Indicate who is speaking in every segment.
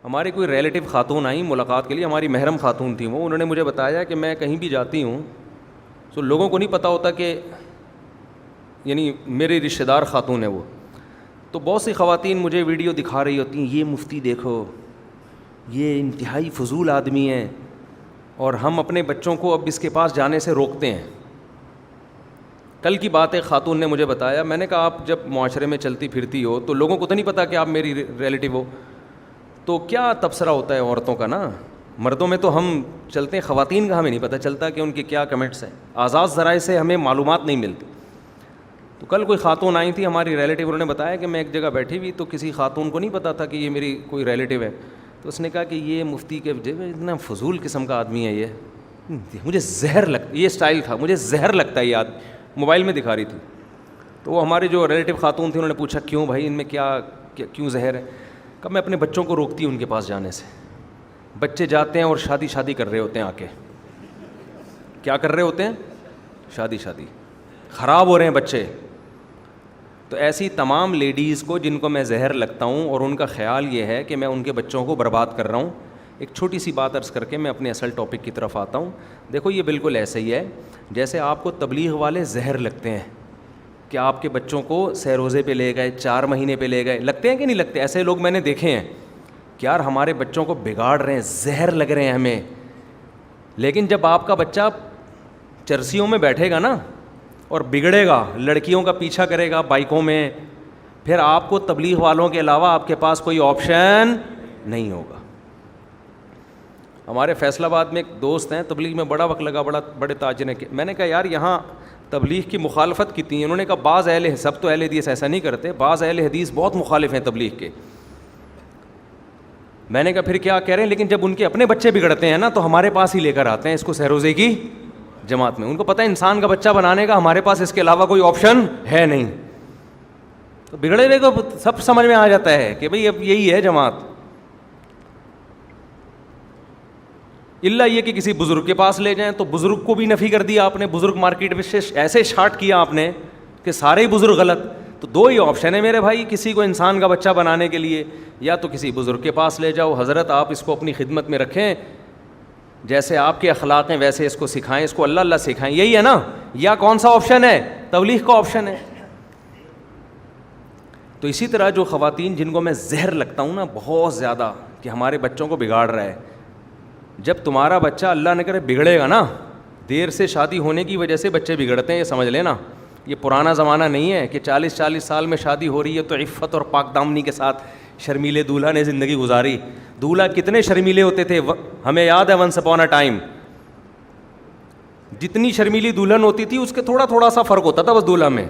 Speaker 1: ہماری کوئی ریلیٹیو خاتون آئیں ملاقات کے لیے, ہماری محرم خاتون تھیں وہ. انہوں نے مجھے بتایا کہ میں کہیں بھی جاتی ہوں تو لوگوں کو نہیں پتہ ہوتا کہ یعنی میری رشتہ دار خاتون ہے وہ. تو بہت سی خواتین مجھے ویڈیو دکھا رہی ہوتی ہیں, یہ مفتی دیکھو, یہ انتہائی فضول آدمی ہے, اور ہم اپنے بچوں کو اب اس کے پاس جانے سے روکتے ہیں. کل کی بات ہے, خاتون نے مجھے بتایا, میں نے کہا آپ جب معاشرے میں چلتی پھرتی ہو تو لوگوں کو تو نہیں پتہ کہ آپ میری ریلیٹیو ہو, تو کیا تبصرہ ہوتا ہے عورتوں کا نا. مردوں میں تو ہم چلتے ہیں, خواتین کا ہمیں نہیں پتہ چلتا کہ ان کے کیا کمنٹس ہیں. آزاد ذرائع سے ہمیں معلومات نہیں ملتی. تو کل کوئی خاتون آئی تھی ہماری ریلیٹیو, انہوں نے بتایا کہ میں ایک جگہ بیٹھی ہوئی تو کسی خاتون کو نہیں پتہ تھا کہ یہ میری کوئی ریلیٹیو ہے. تو اس نے کہا کہ یہ مفتی کے اتنا فضول قسم کا آدمی ہے, یہ مجھے زہر لگتا, یہ اسٹائل تھا, مجھے زہر لگتا ہے یہ آدمی. موبائل میں دکھا رہی تھی. تو وہ ہماری جو ریلیٹیو خاتون تھی انہوں نے پوچھا کیوں بھائی ان میں کیوں زہر ہے. کب میں اپنے بچوں کو روکتی ہوں ان کے پاس جانے سے. بچے جاتے ہیں اور شادی کر رہے ہوتے ہیں, آ کے کیا کر رہے ہوتے ہیں, شادی خراب ہو رہے ہیں بچے. تو ایسی تمام لیڈیز کو جن کو میں زہر لگتا ہوں اور ان کا خیال یہ ہے کہ میں ان کے بچوں کو برباد کر رہا ہوں. ایک چھوٹی سی بات عرض کر کے میں اپنے اصل ٹاپک کی طرف آتا ہوں. دیکھو یہ بالکل ایسے ہی ہے جیسے آپ کو تبلیغ والے زہر لگتے ہیں کہ آپ کے بچوں کو سہ روزے پہ لے گئے, 4 مہینے پہ لے گئے. لگتے ہیں کہ نہیں لگتے؟ ایسے لوگ میں نے دیکھے ہیں کہ یار ہمارے بچوں کو بگاڑ رہے ہیں, زہر لگ رہے ہیں ہمیں. لیکن جب آپ کا بچہ چرسیوں میں بیٹھے گا نا اور بگڑے گا, لڑکیوں کا پیچھا کرے گا بائکوں میں, پھر آپ کو تبلیغ والوں کے علاوہ آپ کے پاس کوئی آپشن نہیں ہوگا. ہمارے فیصل آباد میں ایک دوست ہیں, تبلیغ میں بڑا وقت لگا, بڑے تاجر ہیں. میں نے کہا یار یہاں تبلیغ کی مخالفت کتنی ہے؟ انہوں نے کہا بعض سب تو اہل حدیث ایسا نہیں کرتے, بعض اہل حدیث بہت مخالف ہیں تبلیغ کے. میں نے کہا پھر کیا کہہ رہے ہیں؟ لیکن جب ان کے اپنے بچے بگڑتے ہیں نا تو ہمارے پاس ہی لے کر آتے ہیں اس کو سہ روزے کی جماعت میں. ان کو پتہ ہے انسان کا بچہ بنانے کا ہمارے پاس اس کے علاوہ کوئی آپشن ہے نہیں. تو بگڑے ہوئے کو سب سمجھ میں آ جاتا ہے کہ بھئی اب یہی ہے جماعت. اللہ یہ کہ کسی بزرگ کے پاس لے جائیں تو بزرگ کو بھی نفی کر دیا آپ نے, بزرگ مارکیٹ میں سے ایسے شارٹ کیا آپ نے کہ سارے ہی بزرگ غلط. تو 2 ہی آپشن ہے میرے بھائی, کسی کو انسان کا بچہ بنانے کے لیے یا تو کسی بزرگ کے پاس لے جاؤ, حضرت آپ اس کو اپنی خدمت میں رکھیں, جیسے آپ کے اخلاق ہیں ویسے اس کو سکھائیں, اس کو اللہ اللہ سکھائیں, یہی ہے نا. یا کون سا آپشن ہے؟ تبلیغ کا آپشن ہے. تو اسی طرح جو خواتین جن کو میں زہر لگتا ہوں نا بہت زیادہ کہ ہمارے بچوں کو بگاڑ رہا ہے, جب تمہارا بچہ اللہ نہ کرے بگڑے گا نا, دیر سے شادی ہونے کی وجہ سے بچے بگڑتے ہیں, یہ سمجھ لینا. یہ پرانا زمانہ نہیں ہے کہ 40 سال میں شادی ہو رہی ہے تو عفت اور پاک دامنی کے ساتھ شرمیلے دولہا نے زندگی گزاری. دولہا کتنے شرمیلے ہوتے تھے, ہمیں یاد ہے ونس اپون اے ٹائم. جتنی شرمیلی دلہن ہوتی تھی اس کے تھوڑا سا فرق ہوتا تھا بس دولہا میں.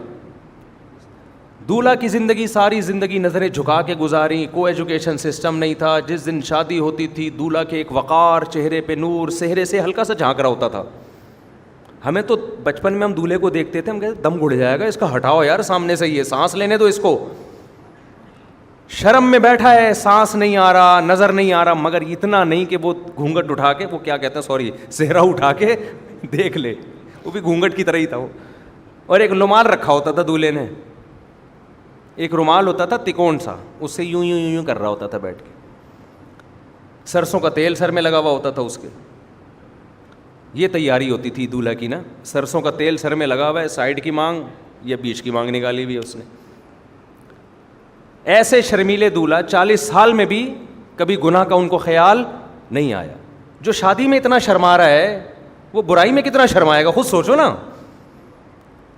Speaker 1: دولہا کی زندگی ساری زندگی نظریں جھکا کے گزاری, کو ایجوکیشن سسٹم نہیں تھا. جس دن شادی ہوتی تھی دولہا کے ایک وقار, چہرے پہ نور, چہرے سے ہلکا سا جھانک رہا ہوتا تھا. ہمیں تو بچپن میں ہم دولہے کو دیکھتے تھے, ہم کہتے دم گھڑ جائے گا اس کا, ہٹاؤ یار سامنے سے, یہ سانس لینے دو اس کو. شرم میں بیٹھا ہے, سانس نہیں آ رہا, نظر نہیں آ رہا, مگر اتنا نہیں کہ وہ گھونگٹ اٹھا کے, وہ کیا کہتے ہیں سوری, صحرا اٹھا کے دیکھ لے. وہ بھی گھونگٹ کی طرح ہی تھا وہ. اور ایک رومال رکھا ہوتا تھا دولہے نے, ایک رومال ہوتا تھا تکون سا, اس سے یوں یوں یوں کر رہا ہوتا تھا بیٹھ کے. سرسوں کا تیل سر میں لگا ہوا ہوتا تھا اس کے. یہ تیاری ہوتی تھی دولہا کی نا, سرسوں کا تیل سر میں لگا ہوا ہے, سائڈ کی مانگ یا بیچ کی مانگ نکالی ہوئی ہے اس نے. ایسے شرمیلے دولہا 40 سال میں بھی کبھی گناہ کا ان کو خیال نہیں آیا. جو شادی میں اتنا شرما رہا ہے وہ برائی میں کتنا شرمائے گا, خود سوچو نا.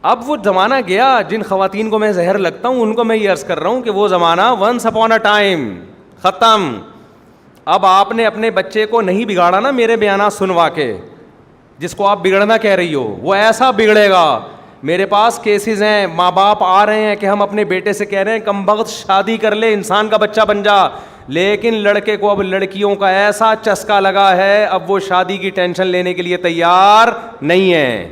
Speaker 1: اب وہ زمانہ گیا جن خواتین کو میں زہر لگتا ہوں ان کو میں یہ عرض کر رہا ہوں کہ وہ زمانہ ونس اپون اے ٹائم ختم. اب آپ نے اپنے بچے کو نہیں بگاڑا نا میرے بیانات سنوا کے, جس کو آپ بگڑنا کہہ رہی ہو وہ ایسا بگڑے گا. میرے پاس کیسز ہیں, ماں باپ آ رہے ہیں کہ ہم اپنے بیٹے سے کہہ رہے ہیں کم بخت شادی کر لے, انسان کا بچہ بن جا, لیکن لڑکے کو اب لڑکیوں کا ایسا چسکا لگا ہے اب وہ شادی کی ٹینشن لینے کے لیے تیار نہیں ہے.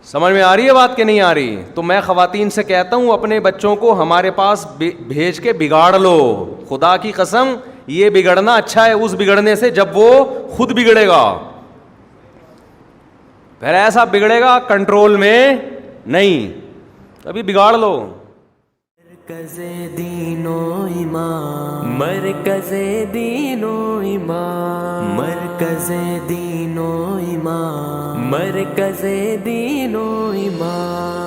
Speaker 1: سمجھ میں آ رہی ہے بات کہ نہیں آ رہی؟ تو میں خواتین سے کہتا ہوں اپنے بچوں کو ہمارے پاس بھیج کے بگاڑ لو. خدا کی قسم یہ بگڑنا اچھا ہے اس بگڑنے سے جب وہ خود بگڑے گا. پھر ایسا بگڑے گا کنٹرول میں نہیں, ابھی بگاڑ لو.
Speaker 2: مرکز دین و ایمان، مرکز دین و ایمان، مرکز دین و ایمان، مرکز دین و ایمان.